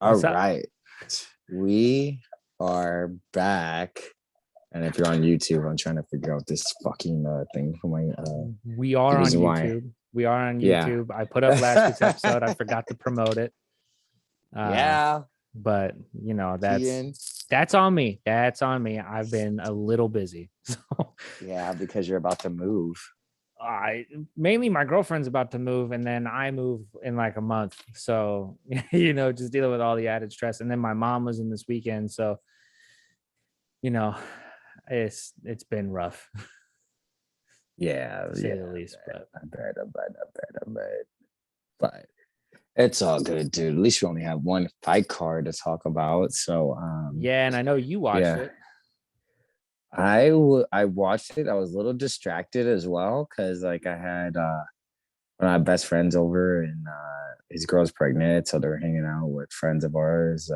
All What's up? right. We are back. And if you're on YouTube, I'm trying to figure out this fucking thing for my We are the on reason why. YouTube. We are on Yeah. YouTube. I put up last week's episode. I forgot to promote it. Uh, Yeah. but Kian. that's on me. That's on me. I've been a little busy. So Yeah, because you're about to move. I mainly my girlfriend's about to move and then I move in like a month. So, just dealing with all the added stress. And then my mom was in this weekend. So, you know, it's been rough, Yeah, to say the least. But I bet. But it's all good, dude. At least we only have one fight card to talk about. So yeah, and I know you watched yeah. it. I watched it. I was a little distracted as well because like I had one of my best friends over and his girl's pregnant, so they were hanging out with friends of ours,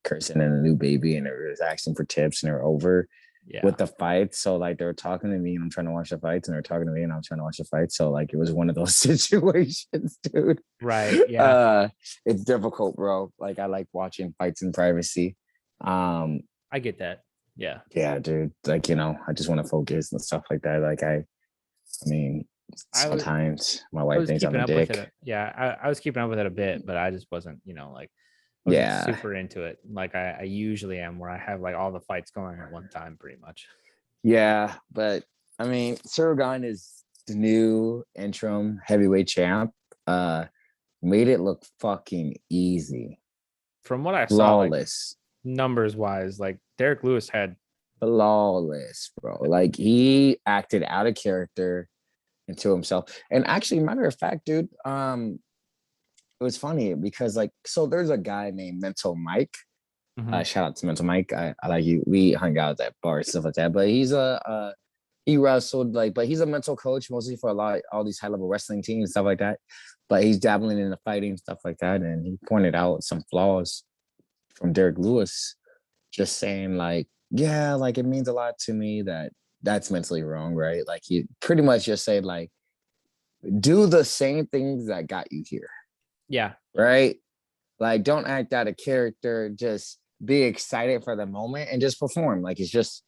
cursing and a new baby, and they were just asking for tips, and they were over Yeah. with the fights. So like they were talking to me, and I'm trying to watch the fights, and they were talking to me, and I'm trying to watch the fights. So like it was one of those situations, dude. Right. Yeah. It's difficult, bro. Like I like watching fights in privacy. I get that. Yeah. Yeah, dude. Like I just want to focus and stuff like that. Like I mean, I was sometimes my I wife was thinks I'm keeping a up with dick. it. Yeah, I was keeping up with it a bit, but I just wasn't, I wasn't Yeah, super into it like I usually am, where I have like all the fights going at one time, pretty much. yeah, but I mean, Gane is the new interim heavyweight champ. Made it look fucking easy, From what I saw, like flawless, numbers wise, like Derek Lewis had. flawless, bro. Like he acted out of character into himself. And actually, matter of fact, dude, it was funny because like, so there's a guy named Mental Mike. Mhm. Shout out to Mental Mike. I like you. We hung out at that bar and stuff like that. But he's he wrestled like, but he's a mental coach mostly for all these high level wrestling teams and stuff like that. But he's dabbling in the fighting stuff like that, and he pointed out some flaws from Derek Lewis, just saying like, yeah, like it means a lot to me that that's mentally wrong, right? Like he pretty much just said like, do the same things that got you here, Yeah. right? Like don't act out of character, just be excited for the moment and just perform. Like it's just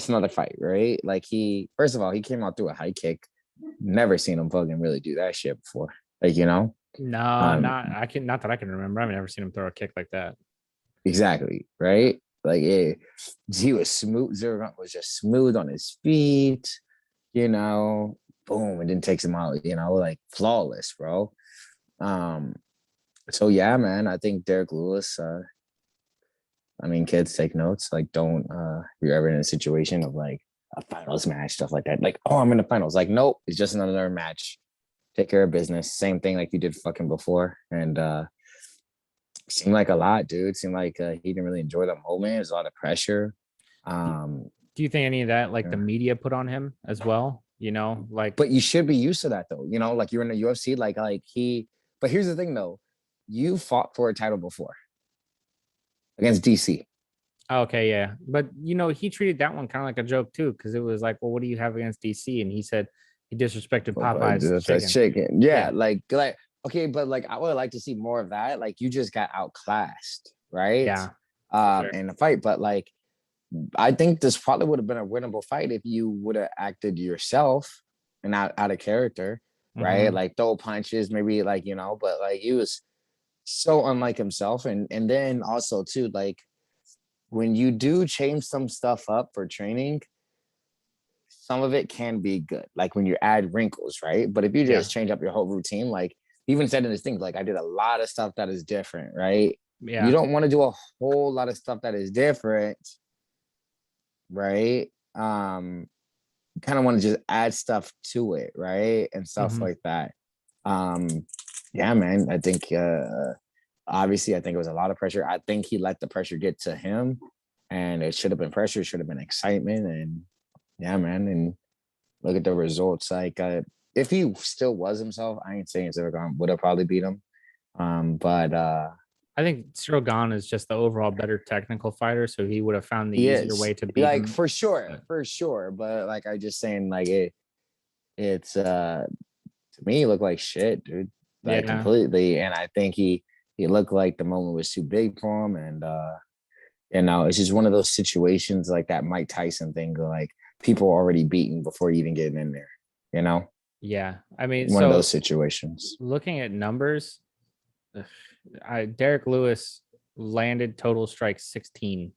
another fight, right? Like he first of all, he came out through a high kick. Never seen him fucking really do that shit before. Like, No, um, not that I can remember. I've never seen him throw a kick like that. exactly, right? Like he was smooth. Zero was just smooth on his feet, you know, boom, and then takes him out, like flawless, bro. Um, so yeah, man, I think Derek Lewis, I mean, kids take notes. Like, don't if you're ever in a situation of like a finals match, stuff like that. Like, oh, I'm in the finals. Like, nope, it's just another match. Take care of business. Same thing like you did fucking before. And seemed like a lot, dude. Seemed like he didn't really enjoy the moment. There's a lot of pressure. Do you think any of that, like the Yeah. media put on him as well? Like, But you should be used to that though. Like you're in the UFC, like he. But here's the thing though, you fought for a title before against DC. okay, yeah. But he treated that one kind of like a joke too, because it was like, well, what do you have against DC? And he said he disrespected But Popeye's that's chicken. chicken. Yeah, Yeah. like okay, but like I would like to see more of that. Like you just got outclassed, right? Yeah. For sure. In the fight. But like I think this probably would have been a winnable fight if you would have acted yourself and not out of character, right? Mhm. Like throw punches, maybe like, but like he was so unlike himself. And then also too, like when you do change some stuff up for training, some of it can be good. Like when you add wrinkles, right? But if you Yeah. just change up your whole routine, like even said in this thing, like I did a lot of stuff that is different, right? You Yeah. don't want to do a whole lot of stuff that is different, right? Kind of want to just add stuff to it, right? And stuff Mhm. like that. Um, yeah, man. I think obviously I think it was a lot of pressure. I think he let the pressure get to him and it should have been pressure, it should have been excitement. And yeah, man. And look at the results. Like if he still was himself, I ain't saying Zergon would have probably beat him. But I think Cyril Gane is just the overall better technical fighter, so he would have found the he easier is way to beat like him. for sure, But for sure. But like I just saying, like it's to me, he looked like shit, dude. Like yeah, completely. And I think he He looked like the moment was too big for him, and it's just one of those situations like that Mike Tyson thing, like people already beaten before even getting in there. You know, Yeah, I mean, one of those so situations. looking at numbers, Derek Lewis landed total strikes 16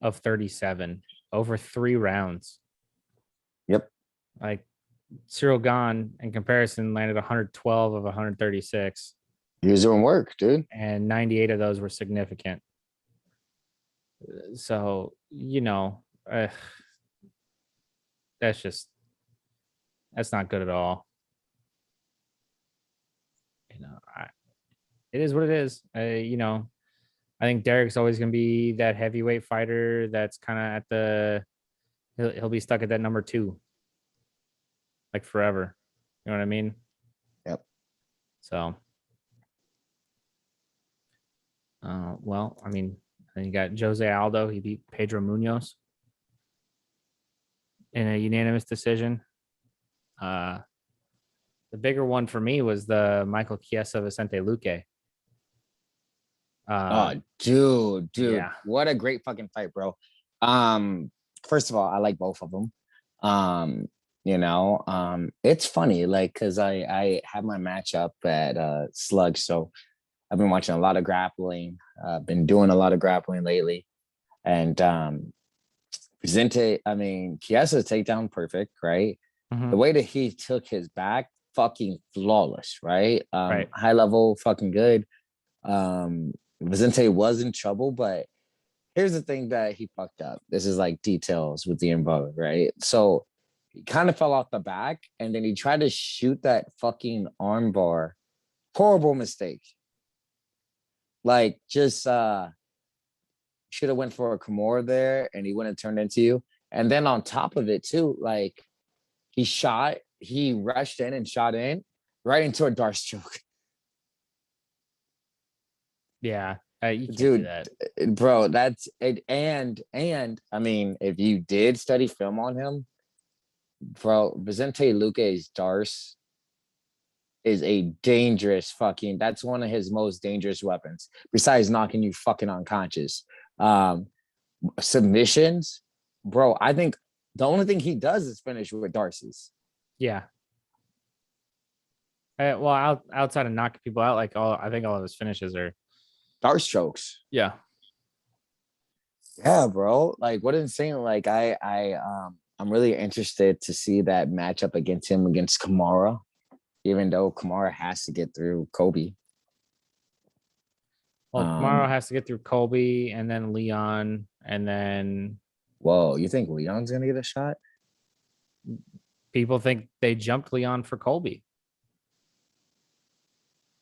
of 37 over 3 rounds. Yep. Like Cyril Gane, in comparison, landed 112 of 136. He was doing work, dude. And 98 of those were significant. So, that's not good at all. It is what it is. I think Derek's always going to be that heavyweight fighter that's kind of he'll be stuck at that number 2, like forever. You know what I mean? Yep. So, well, I mean, then you got Jose Aldo. He beat Pedro Munoz in a unanimous decision. The bigger one for me was the Michael Chiesa Vicente Luque. Dude, yeah. What a great fucking fight, bro. First of all, I like both of them. It's funny, like, because I have my matchup at Slug, so I've been watching a lot of grappling. Been doing a lot of grappling lately, and Vicente, I mean, Chiesa's takedown perfect, right? Mm-hmm. The way that he took his back, fucking flawless, right? Right. High level, fucking good. Vicente was in trouble, but here's the thing that he fucked up. This is like details with the involved, right? So he kind of fell off the back, and then he tried to shoot that fucking arm bar. Horrible mistake. Like, just should have went for a Kimura there, and he wouldn't have turned into you. And then on top of it too, like he rushed in and shot in right into a dart stroke. Yeah, you can't Dude, do that, bro. That's it. And I mean, if you did study film on him, bro, Vicente Luque's darts is a dangerous fucking. That's one of his most dangerous weapons, besides knocking you fucking unconscious. Submissions, bro. I think the only thing he does is finish with darts. Yeah. Well, outside of knocking people out, I think all of his finishes are dart strokes. Yeah. Yeah, bro. Like, what insane. Like, I'm really interested to see that matchup against Kimura, even though Kimura has to get through Kobe. Well, Kamaru has to get through Colby and then Leon, and then. Whoa, you think Leon's gonna get a shot? People think they jumped Leon for Colby.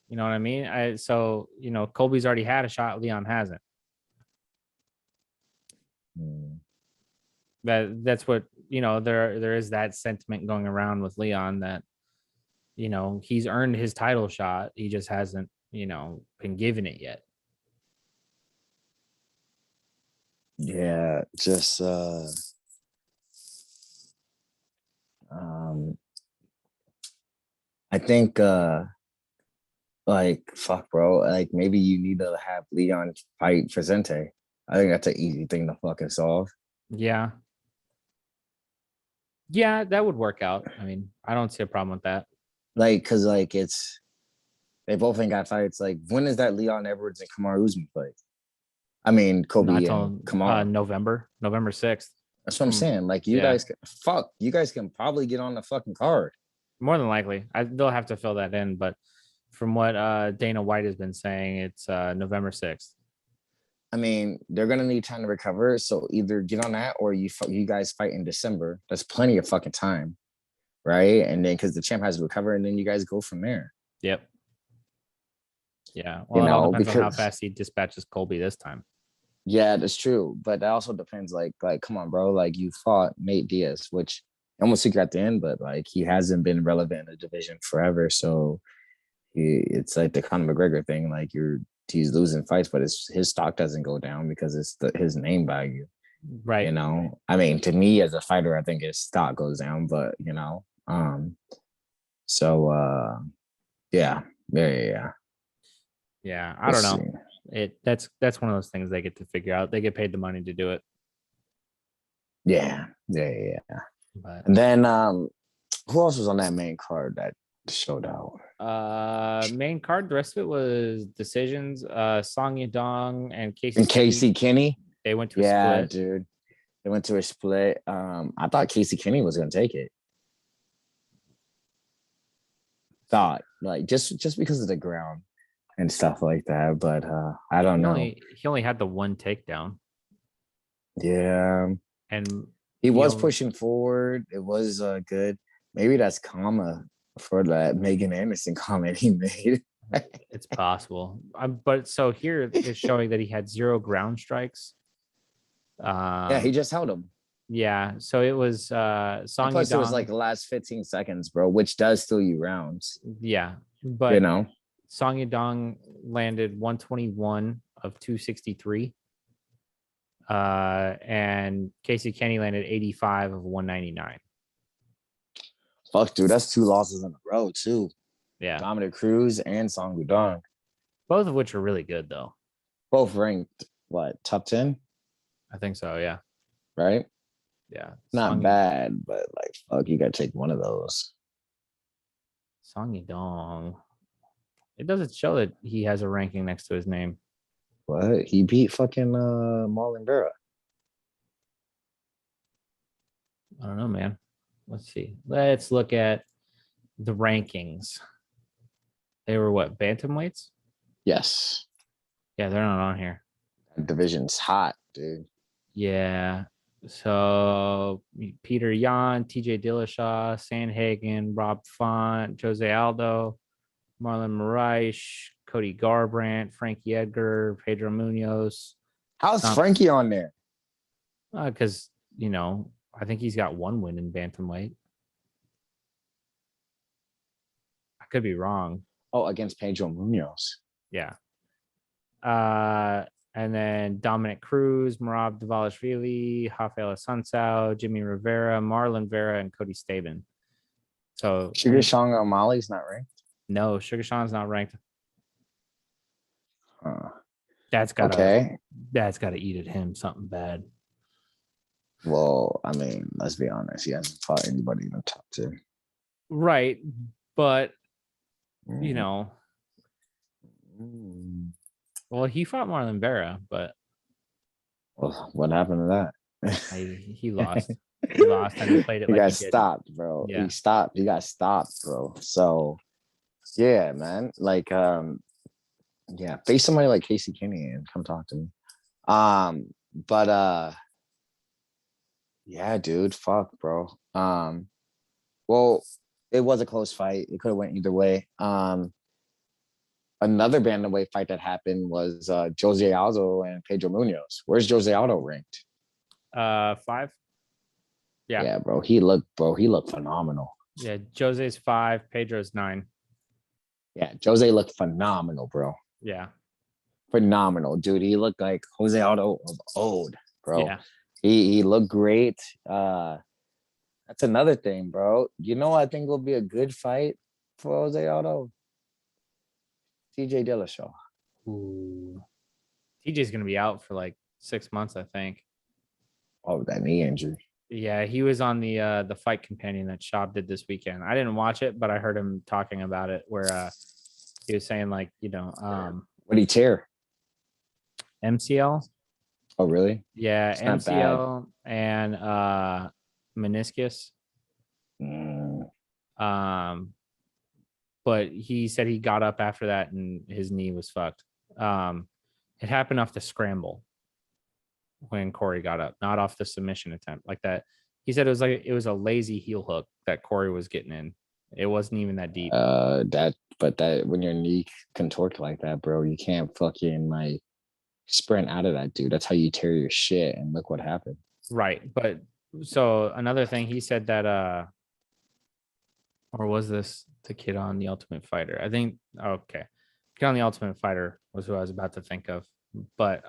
You know what I mean? Colby's already had a shot. Leon hasn't. That's what there is that sentiment going around with Leon that he's earned his title shot. He just hasn't been given it yet. Yeah, just I think like fuck, bro, like maybe you need to have Leon fight Vicente. I think that's an easy thing to fucking solve. Yeah, that would work out. I mean, I don't see a problem with that. Like, cause like they both ain't got fights. Like, when is that Leon Edwards and Kamaru Usman fight? I mean, Kobe and Kamaru. November 6th. That's what I'm saying. Like, you guys can probably get on the fucking card. More than likely. They'll have to fill that in, but from what Dana White has been saying, it's November 6th. I mean, they're gonna need time to recover. So either get on that, or you guys fight in December. That's plenty of fucking time, right? And then because the champ has to recover, and then you guys go from there. Yep. Yeah. Well, it all depends on how fast he dispatches Colby this time. Yeah, that's true. But that also depends. Like, come on, bro. Like, you fought Nate Diaz, which almost secret at the end, but like he hasn't been relevant in the division forever. So it's like the Conor McGregor thing. Like, he's losing fights, but his stock doesn't go down because it's his name value. Right. I mean, to me as a fighter, I think his stock goes down, but so yeah. Yeah, I We'll don't see. know. That's one of those things they get to figure out. They get paid the money to do it. Yeah. But And then who else was on that main card that showed out? main card, the rest of it was decisions. Song Yadong and And Casey Casey Kinney. they went to a Yeah, split. dude. They went to a split. I thought Casey Kinney was gonna take it. Thought like just because of the ground and stuff like that. But I don't know. He only had the one takedown, Yeah. and He he was only, pushing forward. It was good. Maybe that's karma for that Megan Anderson comment he made. it's possible. But so here it's showing that he had 0 ground strikes. Yeah, he just held him. Yeah. So it was And Song plus, it was Yadong. like the last 15 seconds, bro, which does steal you rounds. Yeah, You but know, Song Yadong landed 121 of 263. And Casey Kenny landed 85 of 199. fuck, dude, that's 2 losses in a row too. Yeah. Dominic Cruz and Song Wudong, Both of which are really good though. both ranked what top 10, I think so. Yeah. right? Yeah. Not bad, but like fuck, you gotta take one of those. Song Yadong. It doesn't show that he has a ranking next to his name. What? He beat fucking Marlon Vera. I don't know, man. Let's see. Let's look at the rankings. They were what, bantamweights? Yes. Yeah, they're not on here. That division's hot, dude. Yeah. So Peter Yan, TJ Dillashaw, Sandhagen, Rob Font, Jose Aldo, Marlon Moraes, Cody Garbrandt, Frankie Edgar, Pedro Munoz. How's Frankie on there? Because, I think he's got 1 win in bantamweight. I could be wrong. Oh, against Pedro Munoz. Yeah. And then Dominic Cruz, Merab Dvalishvili, Rafael Sunsao, Jimmy Rivera, Marlon Vera, and Cody Staben. So Sugar Sean O'Malley's not ranked. No, Sugar Sean's not ranked. Huh. That's gotta eat at him something bad. Well, I mean, let's be honest. He hasn't fought anybody in the top 2. Right. But, Mm. Well, he fought Marlon Vera, but Well, what happened to that? he lost. He lost and he played it he like got he did. stopped, bro. Yeah. He got stopped, bro. So yeah, man. Like yeah, face somebody like Casey Kinney and come talk to me. But yeah, dude, fuck, bro. Well, it was a close fight. It could have went either way. Another bantamweight fight that happened was Jose Aldo and Pedro Munoz. Where's Jose Aldo ranked? 5. Yeah. Yeah, bro. He looked phenomenal. Yeah, Jose's 5, Pedro's 9. Yeah, Jose looked phenomenal, bro. Yeah. Phenomenal, dude. He looked like Jose Aldo of old, bro. Yeah. He looked great. That's another thing, bro. I think will be a good fight for Jose Aldo. TJ Dillashaw. Ooh. TJ's gonna be out for like 6 months, I think. Oh, that knee injury. Yeah, he was on the fight companion that Schaub did this weekend. I didn't watch it, but I heard him talking about it where he was saying like, what did he tear? MCL. Oh, really? Yeah, it's MCL and meniscus. But he said he got up after that and his knee was fucked. It happened off the scramble when Corey got up, not off the submission attempt like that. He said it was a lazy heel hook that Corey was getting in. It wasn't even that deep. That when your knee contort like that, bro, you can't fucking like sprint out of that, dude. That's how you tear your shit. And look what happened. Right. But so another thing, he said that or was this the kid on The Ultimate Fighter? I think okay. Kid on The Ultimate Fighter was who I was about to think of. But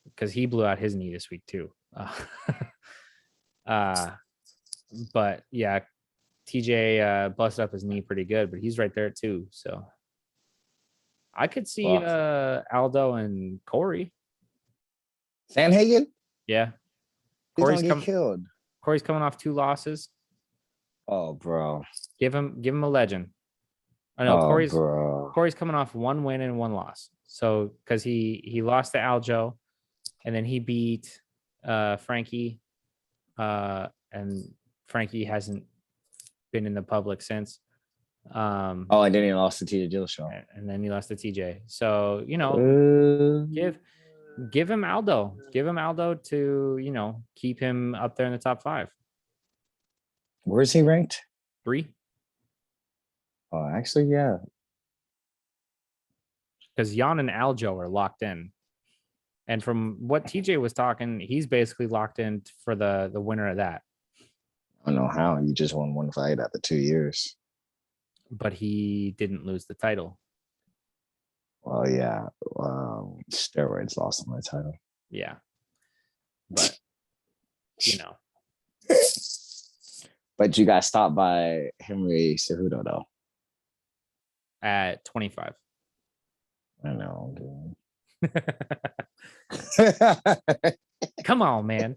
because he blew out his knee this week too. But yeah, TJ busted up his knee pretty good, but he's right there too. So I could see Fuck. Aldo and Corey. Sanhagen? Yeah. He's gonna Corey's get come killed. Corey's coming off 2 losses. Oh, bro. Give him a legend. I know Oh, Corey's bro. coming off 1 win and 1 loss. So because he lost to Aljo, and then he beat Frankie, and Frankie hasn't been in the public since. Oh, and then he lost to TJ Dillashaw. And then he lost to TJ. So Uh, give him Aldo. Give him Aldo to keep him up there in the top 5. Where's he ranked? 3. Oh, actually, yeah. Because Jan and Aljo are locked in. And from what TJ was talking, he's basically locked in for the winner of that. I don't know how. You just won 1 fight after 2 years. But he didn't lose the title. Well, yeah. Steroids lost him the title. Yeah. But, But you got stopped by Henry Cejudo, though. at 25. I know, dude. Come on, man.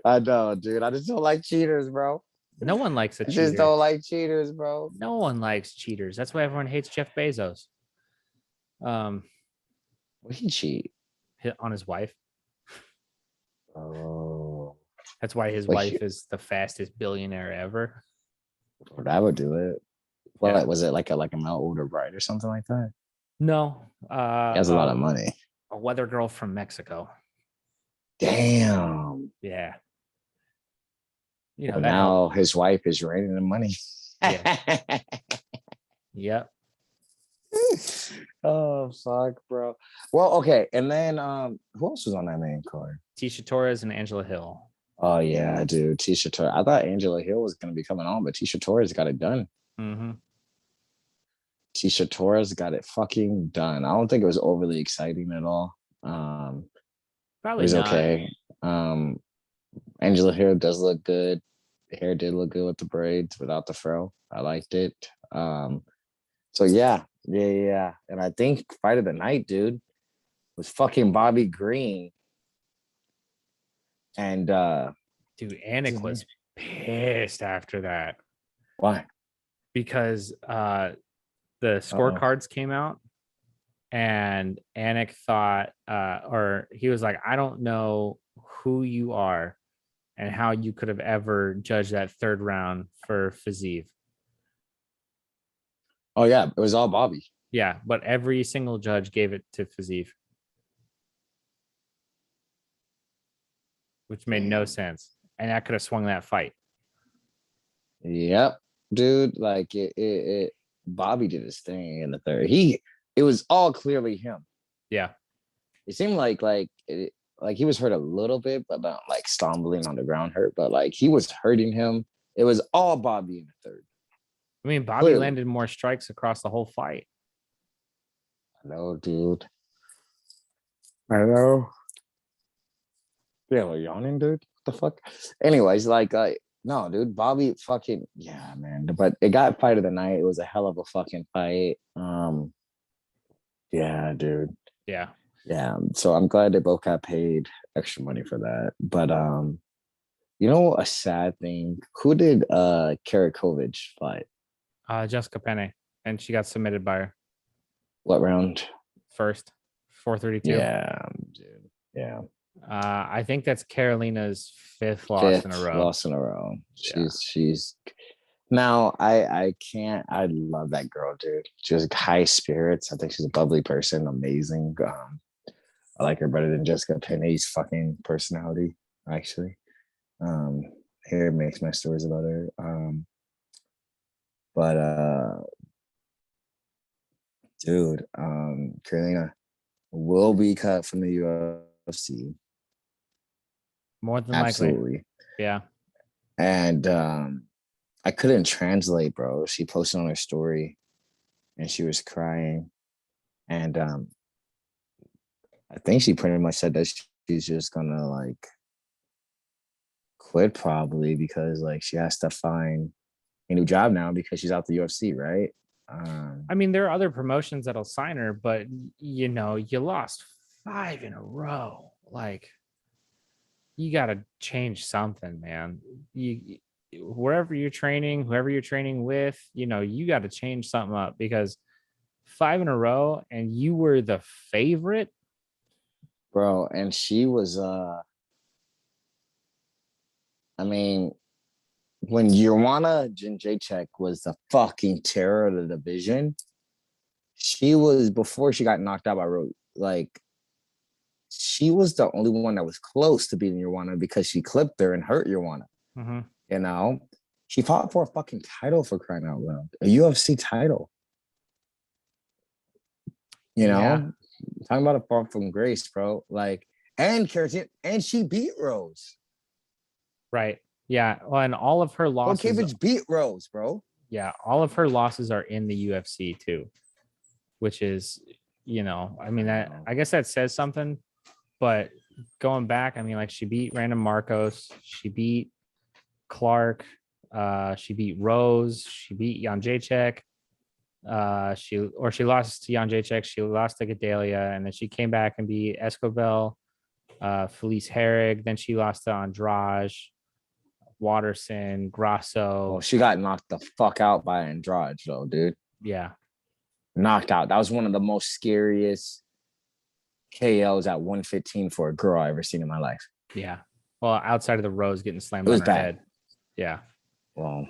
I know, dude. I just don't like cheaters, bro. No one likes a I cheater. just don't like cheaters, bro. No one likes cheaters. That's why everyone hates Jeff Bezos. Well, he cheat. On his wife. Oh. That's why his wife is the fastest billionaire ever. That would do it. Well, Yeah. was it like a Mel older bride or something like that? No. He has a lot of money. A weather girl from Mexico. Damn. Yeah. Well, now his wife is raining the money. Yeah. Yep. Oh, fuck, bro. Well, okay. And then who else was on that main card? Tisha Torres and Angela Hill. Oh, yeah, dude. Tisha Torres. I thought Angela Hill was going to be coming on, but Tisha Torres got it done. Mm-hmm. Tisha Torres got it fucking done. I don't think it was overly exciting at all. Probably it was not. okay. Angela Hill does look good. The hair did look good with the braids without the fro. I liked it. So yeah. And I think fight of the night, dude, was fucking Bobby Green. And dude, Anik was pissed after that. Why? Because the scorecards came out, and Anik thought, or he was like, I don't know who you are and how you could have ever judged that 3rd round for Fiziev. Oh, yeah. It was all Bobby. Yeah, but every single judge gave it to Fiziev, which made no sense. And that could have swung that fight. Yep, dude. Like it Bobby did his thing in the 3rd. It was all clearly him. Yeah. It seemed like he was hurt a little bit, but not like stumbling on the ground hurt, but like he was hurting him. It was all Bobby in the 3rd. I mean, Bobby landed more strikes across the whole fight. I know, dude. I know. Yeah, we're yawning, dude. What the fuck? Anyways, no, dude, Bobby fucking, yeah, man. But it got fight of the night. It was a hell of a fucking fight. Yeah, dude. Yeah. Yeah. So I'm glad they both got paid extra money for that. But a sad thing. Who did Karakovic fight? Jessica Penne. And she got submitted by her. What round? First. 432. Yeah, dude. Yeah. I think that's Carolina's 5th loss in a row. Loss in a row. She's now I love that girl, dude. She has high spirits. I think she's a bubbly person, amazing. I like her better than Jessica Penne's fucking personality, actually. Here makes my stories about her. But dude, Carolina will be cut from the UFC. More than Absolutely. likely. Yeah. And I couldn't translate, bro. She posted on her story and she was crying. And I think she pretty much said that she's just gonna like quit probably because like she has to find a new job now because she's out the UFC, right? I mean, there are other promotions that'll sign her, but you lost 5 in a row. Like, you got to change something, man. Wherever you're training, whoever you're training with, you got to change something up, because 5 in a row and you were the favorite, bro. And she was, I mean, when Joanna Jędrzejczyk was the fucking terror of the division, she was, before she got knocked out by Rose, like, she was the only one that was close to beating Joanna because she clipped her and hurt Joanna. Mm-hmm. She fought for a fucking title, for crying out loud, a UFC title. Talking about a fall from grace, bro. Like, and she beat Rose. Right. Yeah. Well, and all of her losses. Okevich beat Rose, bro. Yeah, all of her losses are in the UFC too, which is, I mean, I guess that says something. But going back, I mean, like, she beat Random Marcos, she beat Clark, she beat Rose, she beat Jędrzejczyk. She lost to Jędrzejczyk, she lost to Gedalia, and then she came back and beat Escobar, Felice Herrig. Then she lost to Andrade, Watterson, Grasso. Well, she got knocked the fuck out by Andrade, though, dude. Yeah. Knocked out. That was one of the most scariest KOs at 115 for a girl I ever seen in my life. Yeah. Well, outside of the Rose getting slammed it was on her bad. head. Yeah. Well,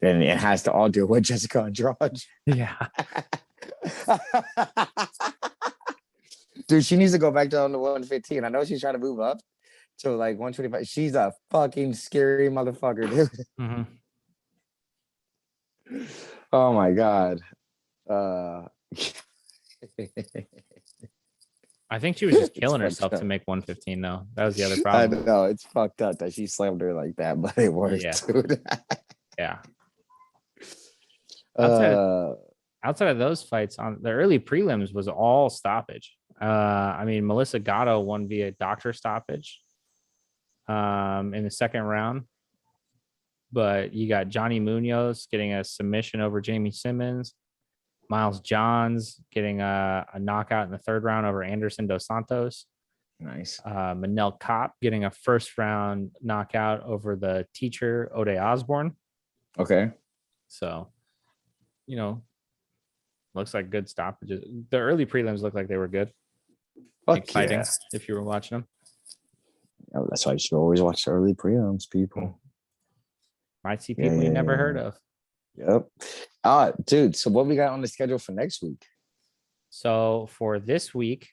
then it has to all do with Jessica Andrade. Yeah. Dude, she needs to go back down to 115. I know she's trying to move up to like 125. She's a fucking scary motherfucker, dude. Mm-hmm. Oh my God. I think she was just killing herself to make 115, though. That was the other problem. I know, it's fucked up that she slammed her like that, but it worked, dude. Yeah. Outside of those fights, on the early prelims was all stoppage. I mean, Melissa Gatto won via doctor stoppage in the second round. But you got Johnny Munoz getting a submission over Jamie Simmons. Miles Johns getting a knockout in the third round over Anderson Dos Santos. Nice. Manel Kopp getting a first round knockout over the teacher, Ode Osborne. Okay. So, looks like good stoppages. The early prelims looked like they were good. Exciting if you were watching them. Oh, that's why you should always watch the early prelims, people. Might see people you never heard of. Yep. Dude, so what we got on the schedule for next week? So for this week.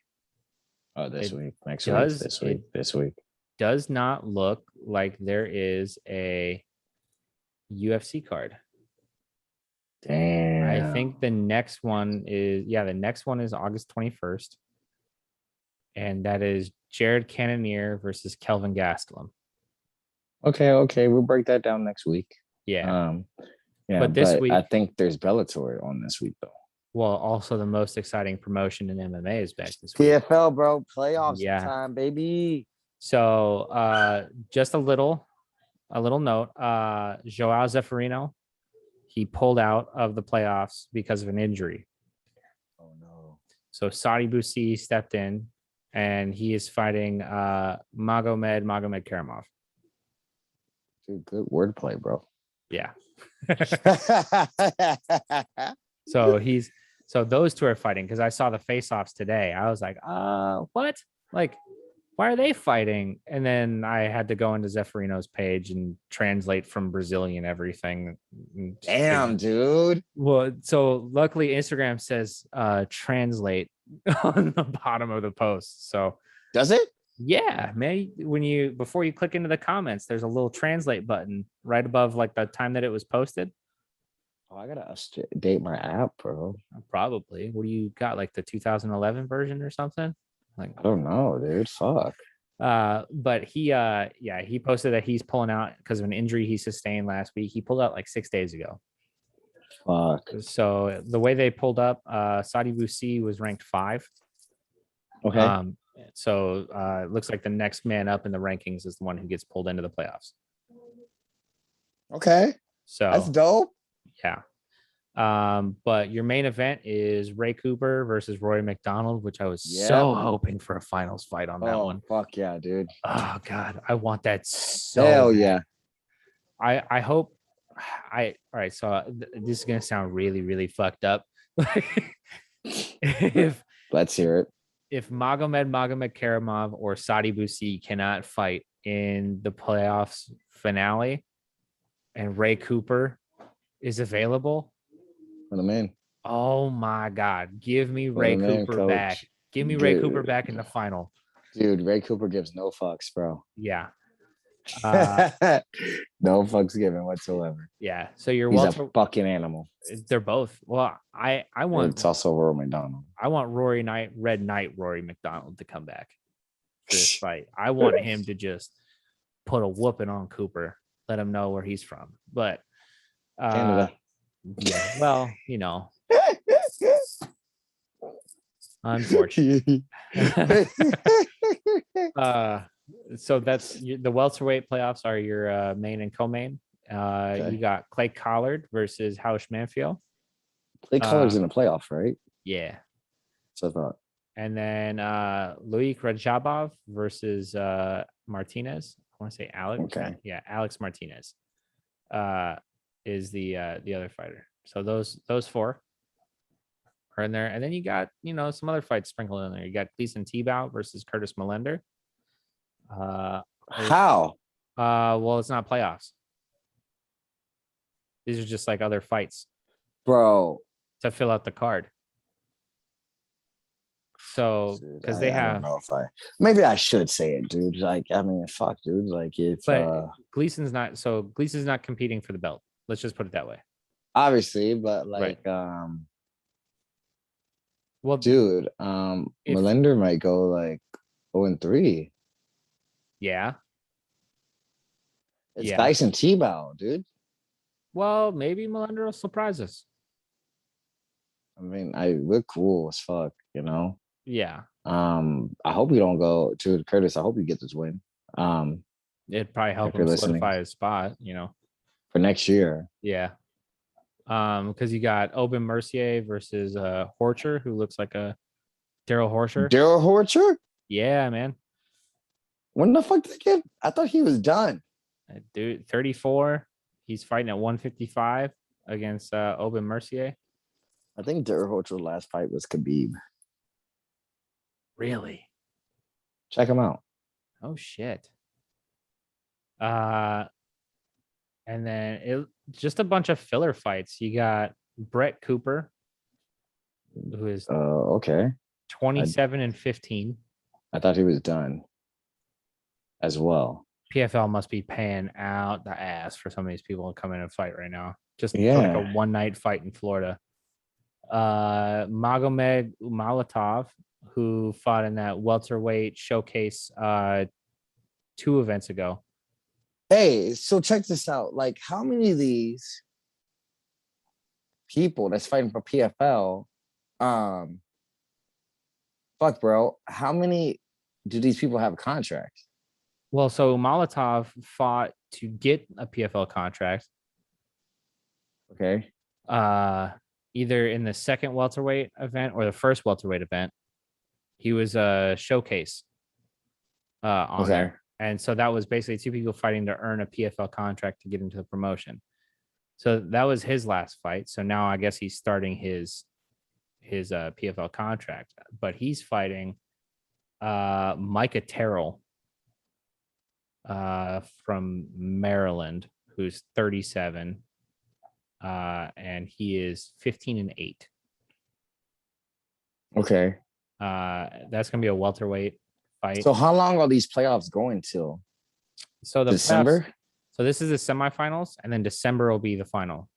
This week. Next week. This week. Does not look like there is a UFC card. Damn. I think the next one is August 21st. And that is Jared Cannonier versus Kelvin Gastelum. Okay. We'll break that down next week. Yeah. But this week, I think there's Bellator on this week, though. Well, also the most exciting promotion in MMA is back this week. PFL, bro. Playoffs time, baby. So just a little note. Joao Zeferino, he pulled out of the playoffs because of an injury. Oh, no. So Sadi Busi stepped in, and he is fighting Magomed Karamov. Dude, good wordplay, bro. Yeah. So those two are fighting, because I saw the face-offs today. I was like, what? Like, why are they fighting? And then I had to go into Zeferino's page and translate from Brazilian everything. Damn, dude. Well, so luckily Instagram says translate on the bottom of the post. So does it? Yeah, man. Before you click into the comments, there's a little translate button right above like the time that it was posted. Oh, I gotta update my app, bro. Probably. What do you got? Like the 2011 version or something? Like, I don't know, dude. Fuck. But he posted that he's pulling out because of an injury he sustained last week. He pulled out like 6 days ago. Fuck. So the way they pulled up, Sadi Busi was ranked 5. Okay. So it looks like the next man up in the rankings is the one who gets pulled into the playoffs. Okay. So that's dope. Yeah. But your main event is Ray Cooper versus Rory McDonald, which I was Yep. so hoping for a finals fight on that Oh, one. fuck yeah, dude. Oh God, I want that so Hell bad. yeah. I hope all right. So this is gonna sound really really fucked up. if Let's hear it. if Magomed Karamov or Sadi Busi cannot fight in the playoffs finale, and Ray Cooper is available, For the man. oh my God, give me For the Ray man, Cooper back. coach. Give me Ray Cooper back in the final. Dude, Ray Cooper gives no fucks, bro. Yeah. No fucks given whatsoever. Yeah. So your He's welter, a fucking animal. they're both. Well, I want It's also Rory McDonald. Red Knight Rory McDonald to come back for this fight. I want him to just put a whooping on Cooper, let him know where he's from. But Canada. Yeah, well, unfortunately. So that's the welterweight playoffs are your main and co-main. Okay. You got Clay Collard versus Hausch Manfield. Clay Collar's in the playoff, right? Yeah. So I thought. And then Loic Rajabov versus Martinez. I want to say Alex. Okay. Yeah, Alex Martinez is the other fighter. So those four are in there. And then you got, some other fights sprinkled in there. You got Gleason Tebow versus Curtis Millender. How? Well, it's not playoffs. These are just like other fights, bro, to fill out the card. So because they have, I don't know if maybe I should say it, dude. Like, I mean, fuck, dude. Like, if Gleason's not competing for the belt. Let's just put it that way. Obviously, but like, right. Well, dude, Millender might go like 0-3. Yeah. It's Dyson Tebow, dude. Well, maybe Millender will surprise us. I mean, I look cool as fuck, Yeah. I hope you don't go to Curtis. I hope you get this win. It'd probably help him solidify his spot, for next year. Yeah. Because you got Oben Mercier versus Horcher, who looks like a Daryl Horcher. Daryl Horcher? Yeah, man. When the fuck did they get? I thought he was done. Dude, 34. He's fighting at 155 against Oben Mercier. I think Daryl Horcher's last fight was Khabib. Really? Check him out. Oh shit. And then just a bunch of filler fights. You got Brett Cooper, who is okay, 27-15. I thought he was done as well. PFL must be paying out the ass for some of these people to come in and fight right now. Just for like a one-night fight in Florida. Magomed Umalatov, who fought in that welterweight showcase 2 events ago. Hey, so check this out. Like, how many of these people that's fighting for PFL, fuck, bro, how many do these people have contracts? Well, so Molotov fought to get a PFL contract. Okay. Either in the second welterweight event or the first welterweight event. He was a showcase on there. And so that was basically 2 people fighting to earn a PFL contract to get into the promotion. So that was his last fight. So now I guess he's starting his PFL contract. But he's fighting Micah Terrell from Maryland, who's 37. And he is 15-8. Okay. That's gonna be a welterweight fight. So how long are these playoffs going till? So the December. Playoffs, so this is the semifinals, and then December will be the final.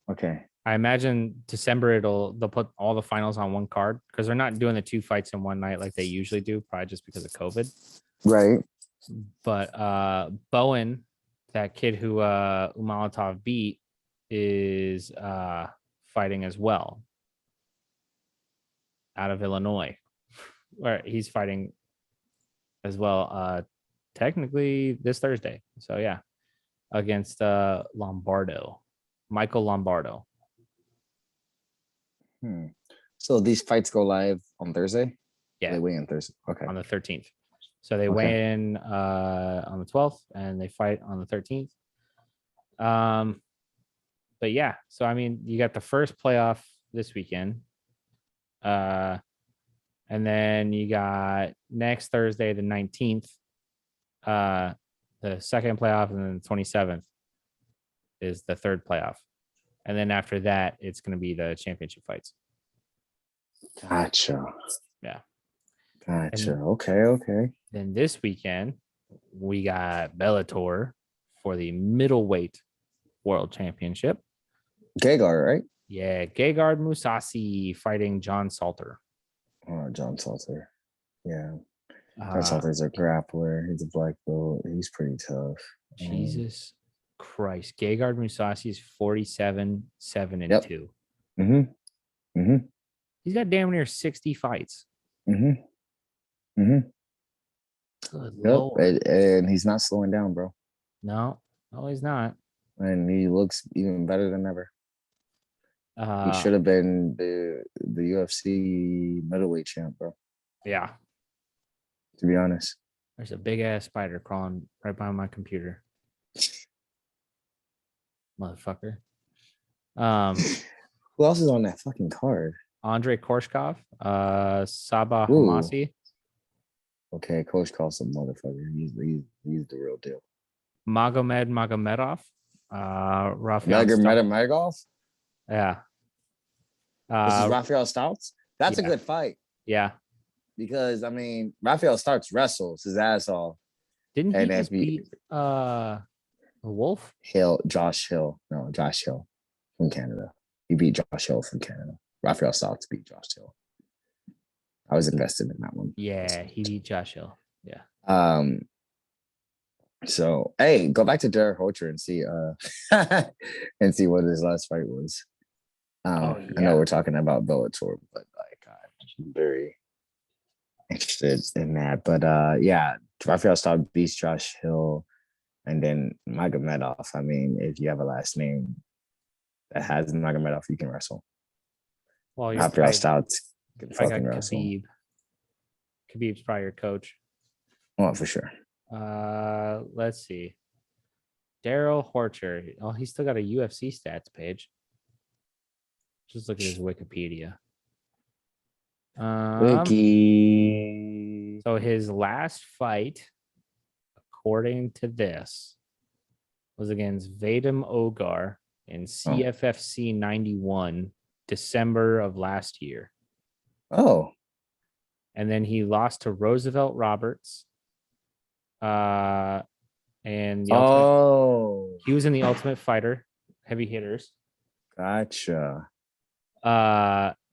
Okay. I imagine December they'll put all the finals on one card because they're not doing the 2 fights in one night like they usually do, probably just because of COVID. Right. But Bowen, that kid who Umalatov beat, is fighting as well out of Illinois, where he's fighting as well technically this Thursday. So yeah, against Michael Lombardo. So these fights go live on Thursday? Yeah. They weigh in Thursday. Okay. On the 13th. So they Okay. weigh in on the 12th and they fight on the 13th. But yeah, so I mean, you got the first playoff this weekend. And then you got next Thursday, the 19th, the second playoff, and then the 27th is the third playoff. And then after that, it's going to be the championship fights. Gotcha. Yeah. Gotcha. Okay. Then this weekend, we got Bellator for the middleweight world championship. Gegard, right? Yeah. Gegard Mousasi fighting John Salter. Oh, John Salter. Yeah. John Salter's a grappler. He's a black belt. He's pretty tough. Jesus Christ. Gegard Mousasi is 47-7-2. He's got damn near 60 fights. Good Lord. And he's not slowing down, bro. No, he's not. And he looks even better than ever. He should have been the UFC middleweight champ, bro. Yeah. To be honest. There's a big ass spider crawling right behind my computer. Motherfucker. Who else is on that fucking card? Andrei Korshkov, Sabah Hamasi. Okay, Korshkov's a motherfucker. He's the real deal. Magomed Magomedov. Rafael Magomedov? Yeah. This is Rafael Stouts? That's a good fight. Yeah. Because, I mean, Rafael Stouts wrestles his ass off. Didn't he just beat Wolf? Josh Hill from Canada. He beat Josh Hill from Canada. Rafael Stouts beat Josh Hill. I was invested in that one. Yeah, he beat Josh Hill. Yeah. So hey, go back to Derek Holcher and see what his last fight was. I know we're talking about Bellator, but like I'm very interested in that. But Rafael Stouts beats Josh Hill, and then Magomedov. I mean, if you have a last name that has Magomedov, you can wrestle. Well, Rafael Stouts can fucking wrestle. Khabib's probably your coach. Oh, for sure. Let's see. Daryl Horcher. Oh, he's still got a UFC stats page. Just look at his Wikipedia. Wiki. So his last fight, according to this, was against Vadim Ogar in CFFC 91, December of last year. Oh. And then he lost to Roosevelt Roberts. And he was in the Ultimate Fighter heavy hitters. Gotcha.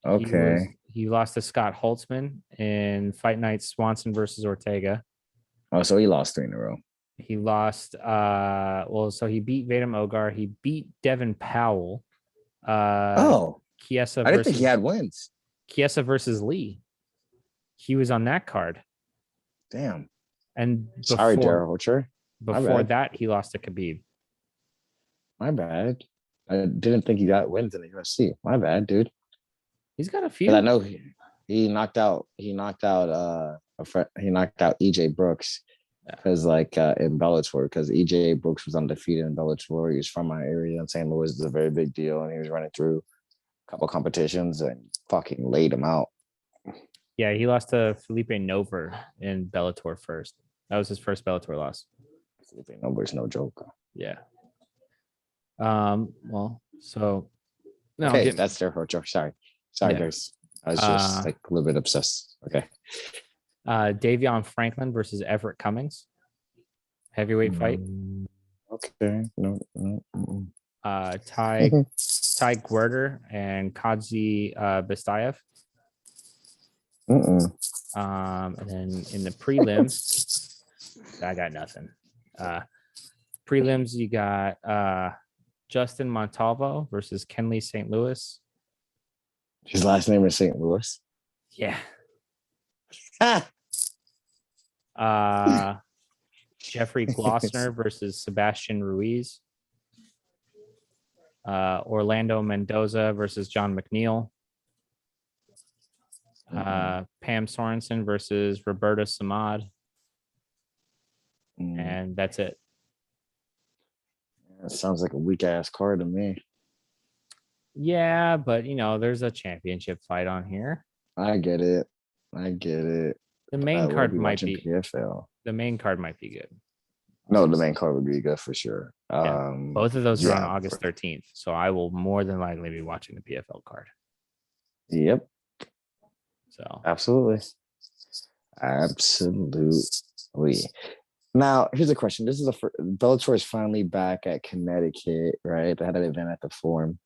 Okay. He lost to Scott Holtzman in Fight Night Swanson versus Ortega. Oh, so he lost 3 in a row. He lost. So he beat Vadim Ogar. He beat Devin Powell. Chiesa. I didn't think he had wins. Chiesa versus Lee. He was on that card. Damn. And sorry, Daryl Holcher. Before that, he lost to Khabib. My bad. I didn't think he got wins in the UFC. My bad, dude. He's got a few. I know he knocked out EJ Brooks because in Bellator, because EJ Brooks was undefeated in Bellator. He was from my area in St. Louis. It's a very big deal, and he was running through a couple competitions and fucking laid him out. Yeah, he lost to Felipe Nover in Bellator first. That was his first Bellator loss. Felipe Nover's no joke. Yeah. That's their joke. Sorry, guys. I was just a little bit obsessed. Okay. Davion Franklin versus Everett Cummings. Heavyweight fight. Okay. No. Ty Guerder and Kadzi Bistayev. And then in the prelims, I got nothing. Prelims, you got Justin Montalvo versus Kenley St. Louis. His last name is St. Louis. Yeah. Jeffrey Glossner versus Sebastian Ruiz. Orlando Mendoza versus John McNeil. Pam Sorensen versus Roberta Samad, and that's it. That sounds like a weak ass card to me. Yeah, but there's a championship fight on here. I get it. The main card might be PFL. The main card might be good. No, the main card would be good for sure. Yeah. Both of those are on August 13th, so I will more than likely be watching the PFL card. Yep. So absolutely. Now, here's a question. This is Bellator is finally back at Connecticut, right? They had an event at the Forum.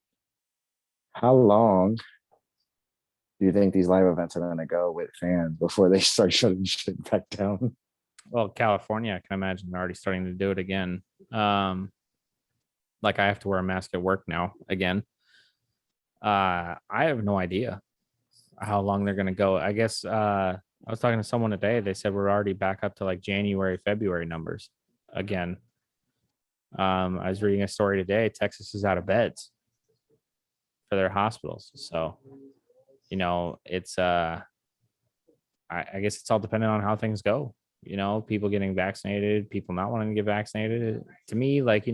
How long do you think these live events are going to go with fans before they start shutting shit back down? Well, California, I can imagine they're already starting to do it again. Like I have to wear a mask at work now again. I have no idea how long they're going to go. I guess I was talking to someone today. They said we're already back up to like January, February numbers again. I was reading a story today. Texas is out of beds for their hospitals. So, it's I guess it's all dependent on how things go. People getting vaccinated, people not wanting to get vaccinated. To me, like,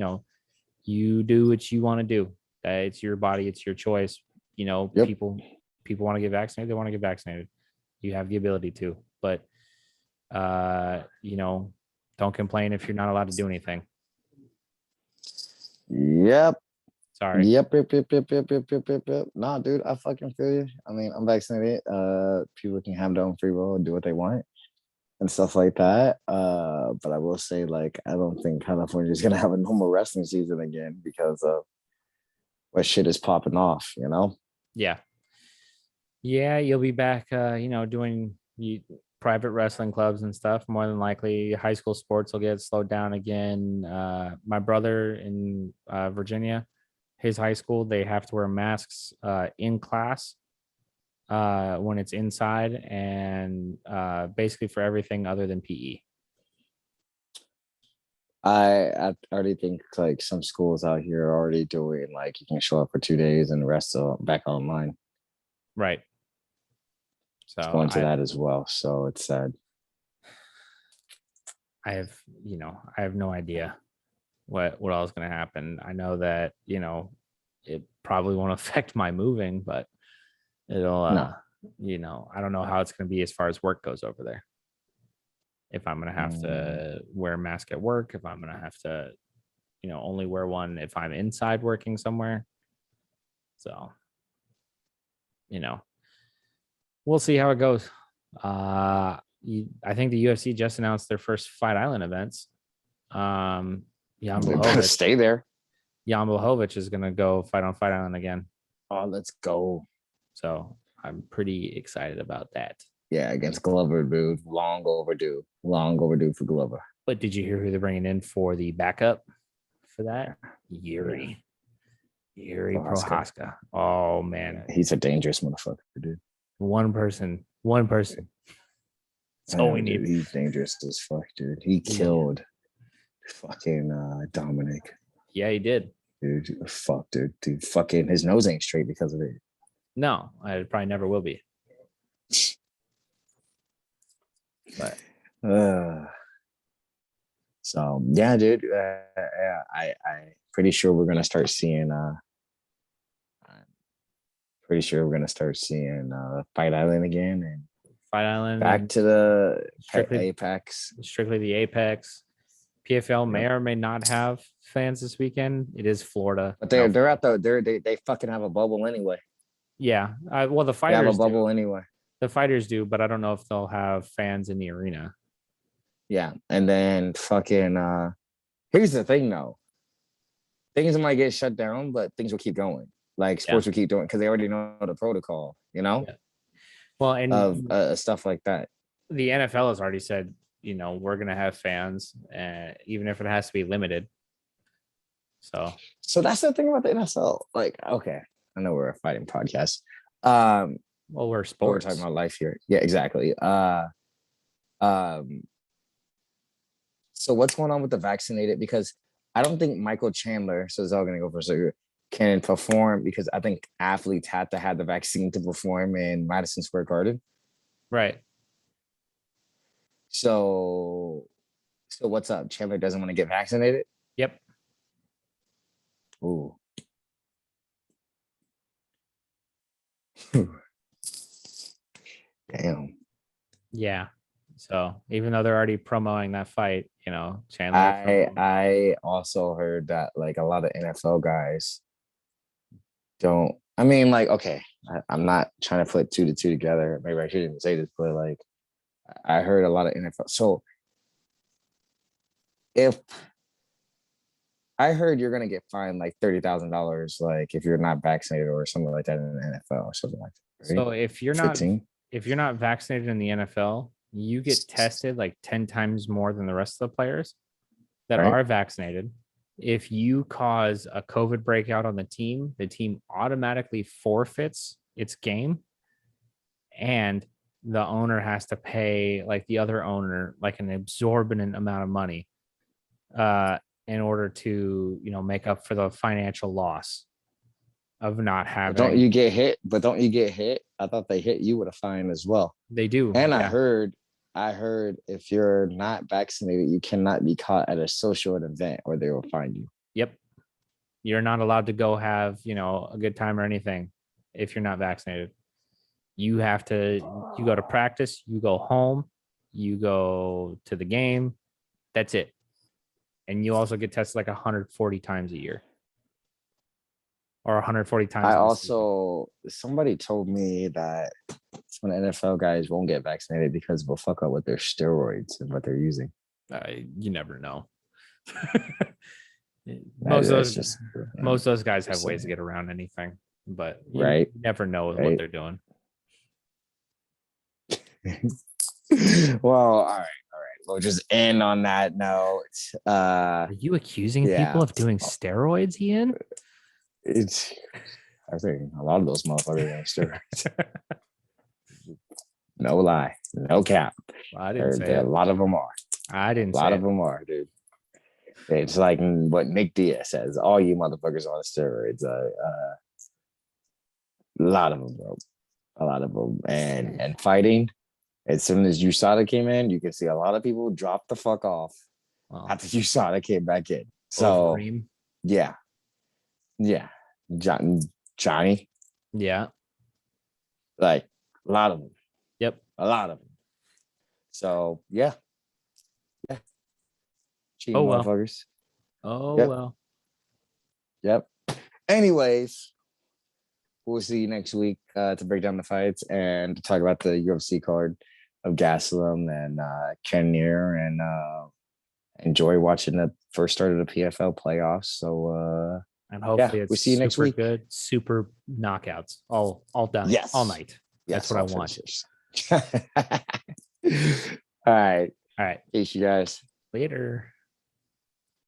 you do what you want to do. It's your body, it's your choice. Yep. People want to get vaccinated, they want to get vaccinated. You have the ability to, but don't complain if you're not allowed to do anything. Yep. Sorry. Yep. Nah, dude, I fucking feel you. I mean, I'm vaccinated. People can have their own free will and do what they want and stuff like that. But I will say, like, I don't think California is gonna have a normal wrestling season again because of what shit is popping off, Yeah, you'll be back doing private wrestling clubs and stuff. More than likely high school sports will get slowed down again. My brother in Virginia, his high school, they have to wear masks in class when it's inside, and basically for everything other than PE. I already think like some schools out here are already doing like you can show up for 2 days and the rest are back online. Right. So it's going to that as well. So it's sad. I have no idea what all is going to happen. I know that, it probably won't affect my moving, but it'll, I don't know how it's going to be as far as work goes over there. If I'm going to have to wear a mask at work, if I'm going to have to, only wear one if I'm inside working somewhere. So, we'll see how it goes. I think the UFC just announced their first Fight Island events. Jan Blachowicz, stay there. Jan Blachowicz is going to go fight on Fight Island again. Oh, let's go. So I'm pretty excited about that. Yeah, against Glover, dude. Long overdue for Glover. But did you hear who they're bringing in for the backup for that? Yuri Prohaska. Oh, man. He's a dangerous motherfucker, dude. One person. That's all we need. Dude, he's dangerous as fuck, dude. He killed fucking Dominic. Yeah, he did. Dude, fuck, dude. Dude, fucking his nose ain't straight because of it. No, it probably never will be. But so yeah, dude. I pretty sure we're gonna start seeing. Fight Island again, and Fight Island back to the strictly Apex. Strictly the Apex. PFL may or may not have fans this weekend. It is Florida, but they're at they fucking have a bubble anyway. Yeah, well, the fighters have a bubble anyway. The fighters do, but I don't know if they'll have fans in the arena. Yeah, and then fucking here's the thing though. Things might get shut down, but things will keep going. Like sports will keep doing because they already know the protocol, Yeah. Well, and of stuff like that. The NFL has already said, we're gonna have fans, even if it has to be limited. So that's the thing about the NFL. Like, okay, I know we're a fighting podcast. Well, we're sports. We're talking about life here. Yeah, exactly. So what's going on with the vaccinated? Because I don't think Michael Chandler, so it's all going to go for a can perform because I think athletes have to have the vaccine to perform in Madison Square Garden. Right. So what's up? Chandler doesn't want to get vaccinated? Yep. Ooh. Damn. Yeah. So even though they're already promoting that fight, Chandler. I also heard that like a lot of NFL guys don't. I mean, like, okay, I'm not trying to put two to two together. Maybe I shouldn't even say this, but like, I heard a lot of NFL. So if I heard you're gonna get fined like $30,000, like if you're not vaccinated or something like that in the NFL or something like that. Right? So if you're not 15? if you're not vaccinated in the NFL, you get tested like 10 times more than the rest of the players that Right? are vaccinated. If you cause a COVID breakout on the team automatically forfeits its game, and the owner has to pay like the other owner like an exorbitant amount of money in order to make up for the financial loss of not But don't having. you get hit? But don't you get hit? I thought they hit you with a fine as well. They do. And Yeah. I heard if you're not vaccinated, you cannot be caught at a social event or they will fine you. Yep. You're not allowed to go have, a good time or anything if you're not vaccinated. You go to practice, you go home, you go to the game. That's it. And you also get tested like 140 times a year or 140 times. I also, somebody told me that some of the NFL guys won't get vaccinated because they'll fuck up with their steroids and what they're using. You never know. Most of those guys have ways to get around anything, but you never know what they're doing. Well, all right. We'll just end on that note. Are you accusing people of doing steroids, Ian? I think a lot of those motherfuckers are steroids. No lie, no cap. Well, I didn't say a lot of them are. I didn't. A lot of them are, dude. It's like what Nick Diaz says. All you motherfuckers on steroids. A lot of them, bro. A lot of them, and fighting. As soon as USADA came in, you can see a lot of people drop the fuck off after USADA came back in. So, yeah. Johnny. Yeah. Like a lot of them. Yep. A lot of them. So, yeah. Cheating motherfuckers. Well. Yep. Anyways, we'll see you next week to break down the fights and to talk about the UFC card of Gastelum and Kenir, and enjoy watching the first start of the PFL playoffs. So and hopefully we'll see you next week. Good, super knockouts all done. Yes, all night. Yes, that's what I want. All right. Peace, you guys. Later.